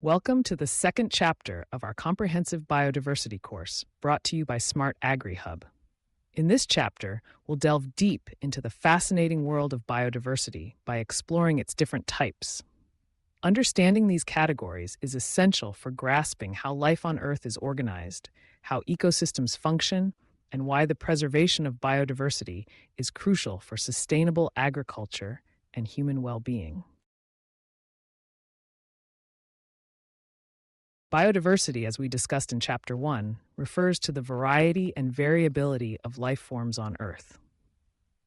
Welcome to the second chapter of our comprehensive biodiversity course brought to you by SMART-AGRI Hub. In this chapter, we'll delve deep into the fascinating world of biodiversity by exploring its different types. Understanding these categories is essential for grasping how life on Earth is organized, how ecosystems function, and why the preservation of biodiversity is crucial for sustainable agriculture and human well-being. Biodiversity, as we discussed in Chapter 1, refers to the variety and variability of life forms on Earth.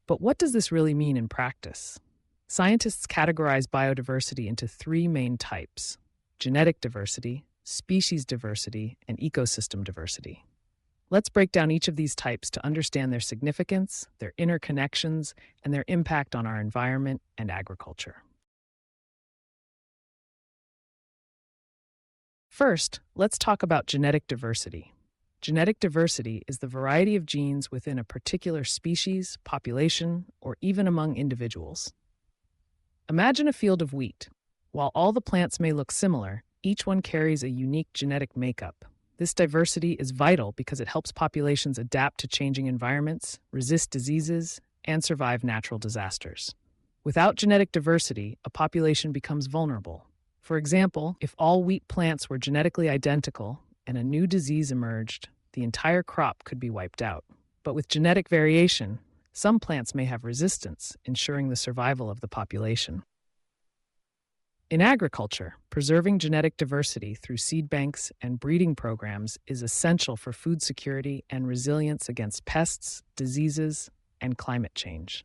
But what does this really mean in practice? Scientists categorize biodiversity into three main types: genetic diversity, species diversity, and ecosystem diversity. Let's break down each of these types to understand their significance, their interconnections, and their impact on our environment and agriculture. First, let's talk about genetic diversity. Genetic diversity is the variety of genes within a particular species, population, or even among individuals. Imagine a field of wheat. While all the plants may look similar, each one carries a unique genetic makeup. This diversity is vital because it helps populations adapt to changing environments, resist diseases, and survive natural disasters. Without genetic diversity, a population becomes vulnerable. For example, if all wheat plants were genetically identical and a new disease emerged, the entire crop could be wiped out. But with genetic variation, some plants may have resistance, ensuring the survival of the population. In agriculture, preserving genetic diversity through seed banks and breeding programs is essential for food security and resilience against pests, diseases, and climate change.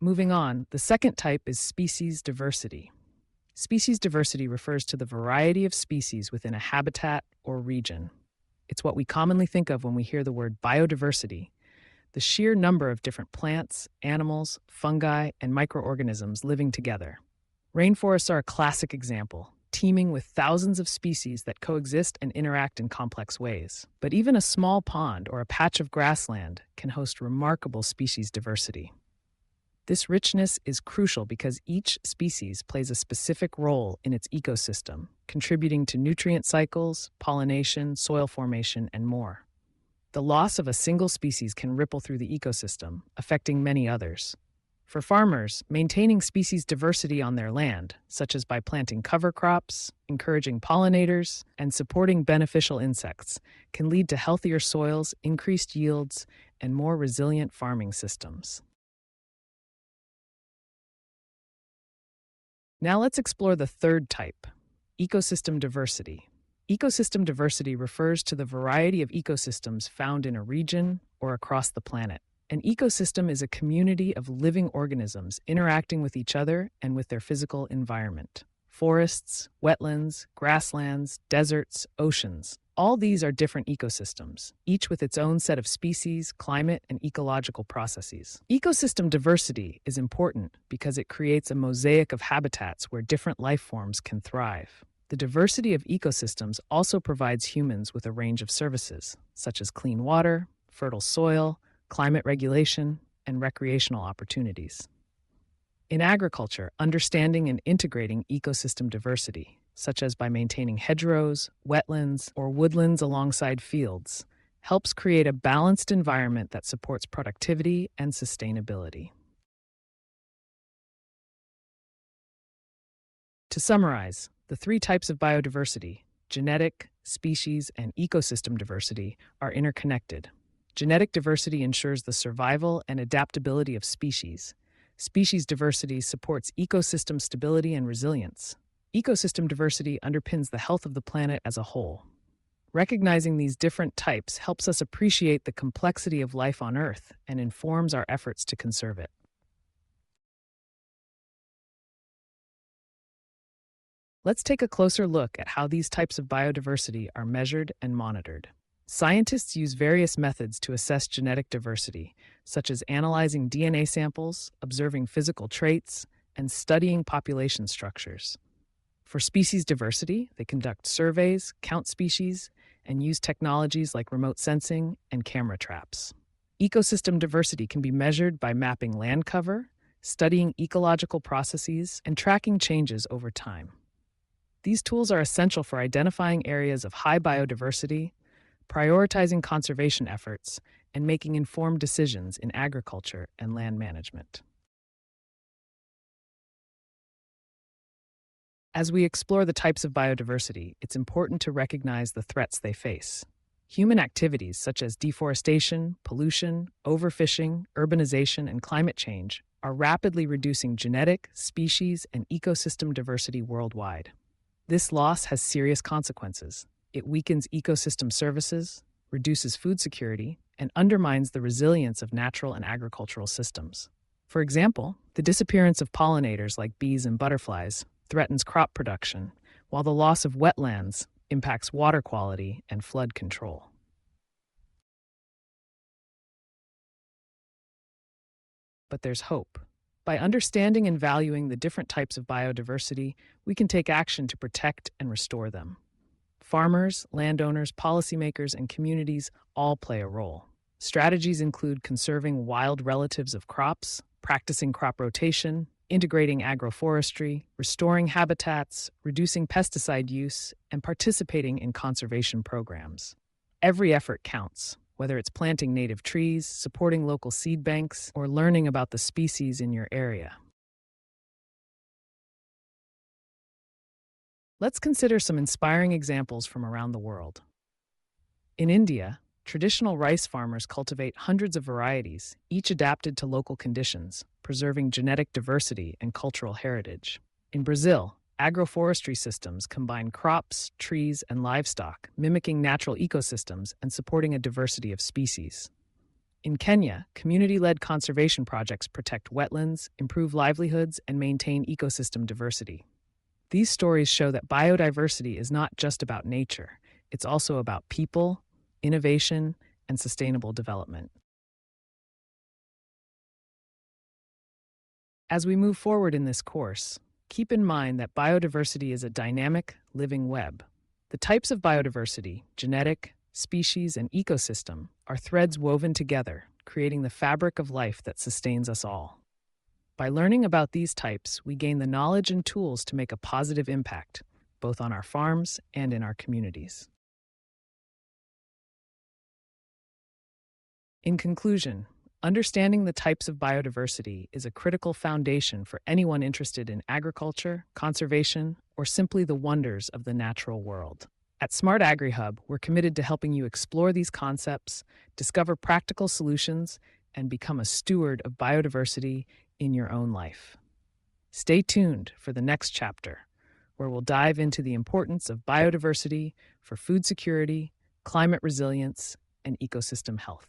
Moving on, the second type is species diversity. Species diversity refers to the variety of species within a habitat or region. It's what we commonly think of when we hear the word biodiversity, the sheer number of different plants, animals, fungi, and microorganisms living together. Rainforests are a classic example, teeming with thousands of species that coexist and interact in complex ways. But even a small pond or a patch of grassland can host remarkable species diversity. This richness is crucial because each species plays a specific role in its ecosystem, contributing to nutrient cycles, pollination, soil formation, and more. The loss of a single species can ripple through the ecosystem, affecting many others. For farmers, maintaining species diversity on their land, such as by planting cover crops, encouraging pollinators, and supporting beneficial insects, can lead to healthier soils, increased yields, and more resilient farming systems. Now let's explore the third type, ecosystem diversity. Ecosystem diversity refers to the variety of ecosystems found in a region or across the planet. An ecosystem is a community of living organisms interacting with each other and with their physical environment. Forests, wetlands, grasslands, deserts, oceans. All these are different ecosystems, each with its own set of species, climate, and ecological processes. Ecosystem diversity is important because it creates a mosaic of habitats where different life forms can thrive. The diversity of ecosystems also provides humans with a range of services, such as clean water, fertile soil, climate regulation, and recreational opportunities. In agriculture, understanding and integrating ecosystem diversity, such as by maintaining hedgerows, wetlands, or woodlands alongside fields, helps create a balanced environment that supports productivity and sustainability. To summarize, the three types of biodiversity, genetic, species, and ecosystem diversity, are interconnected. Genetic diversity ensures the survival and adaptability of species. Species diversity supports ecosystem stability and resilience. Ecosystem diversity underpins the health of the planet as a whole. Recognizing these different types helps us appreciate the complexity of life on Earth and informs our efforts to conserve it. Let's take a closer look at how these types of biodiversity are measured and monitored. Scientists use various methods to assess genetic diversity, such as analyzing DNA samples, observing physical traits, and studying population structures. For species diversity, they conduct surveys, count species, and use technologies like remote sensing and camera traps. Ecosystem diversity can be measured by mapping land cover, studying ecological processes, and tracking changes over time. These tools are essential for identifying areas of high biodiversity, prioritizing conservation efforts, and making informed decisions in agriculture and land management. As we explore the types of biodiversity, it's important to recognize the threats they face. Human activities such as deforestation, pollution, overfishing, urbanization, and climate change are rapidly reducing genetic, species, and ecosystem diversity worldwide. This loss has serious consequences. It weakens ecosystem services, reduces food security, and undermines the resilience of natural and agricultural systems. For example, the disappearance of pollinators like bees and butterflies threatens crop production, while the loss of wetlands impacts water quality and flood control. But there's hope. By understanding and valuing the different types of biodiversity, we can take action to protect and restore them. Farmers, landowners, policymakers, and communities all play a role. Strategies include conserving wild relatives of crops, practicing crop rotation, integrating agroforestry, restoring habitats, reducing pesticide use, and participating in conservation programs. Every effort counts, whether it's planting native trees, supporting local seed banks, or learning about the species in your area. Let's consider some inspiring examples from around the world. In India, traditional rice farmers cultivate hundreds of varieties, each adapted to local conditions, preserving genetic diversity and cultural heritage. In Brazil, agroforestry systems combine crops, trees, and livestock, mimicking natural ecosystems and supporting a diversity of species. In Kenya, community-led conservation projects protect wetlands, improve livelihoods, and maintain ecosystem diversity. These stories show that biodiversity is not just about nature, it's also about people, innovation, and sustainable development. As we move forward in this course, keep in mind that biodiversity is a dynamic, living web. The types of biodiversity, genetic, species, and ecosystem, are threads woven together, creating the fabric of life that sustains us all. By learning about these types, we gain the knowledge and tools to make a positive impact, both on our farms and in our communities. In conclusion, understanding the types of biodiversity is a critical foundation for anyone interested in agriculture, conservation, or simply the wonders of the natural world. At SMART-AGRI Hub, we're committed to helping you explore these concepts, discover practical solutions, and become a steward of biodiversity in your own life. Stay tuned for the next chapter, where we'll dive into the importance of biodiversity for food security, climate resilience, and ecosystem health.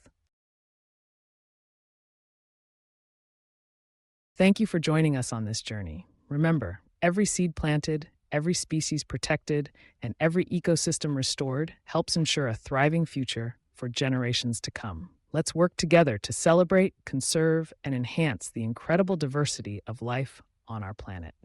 Thank you for joining us on this journey. Remember, every seed planted, every species protected, and every ecosystem restored helps ensure a thriving future for generations to come. Let's work together to celebrate, conserve, and enhance the incredible diversity of life on our planet.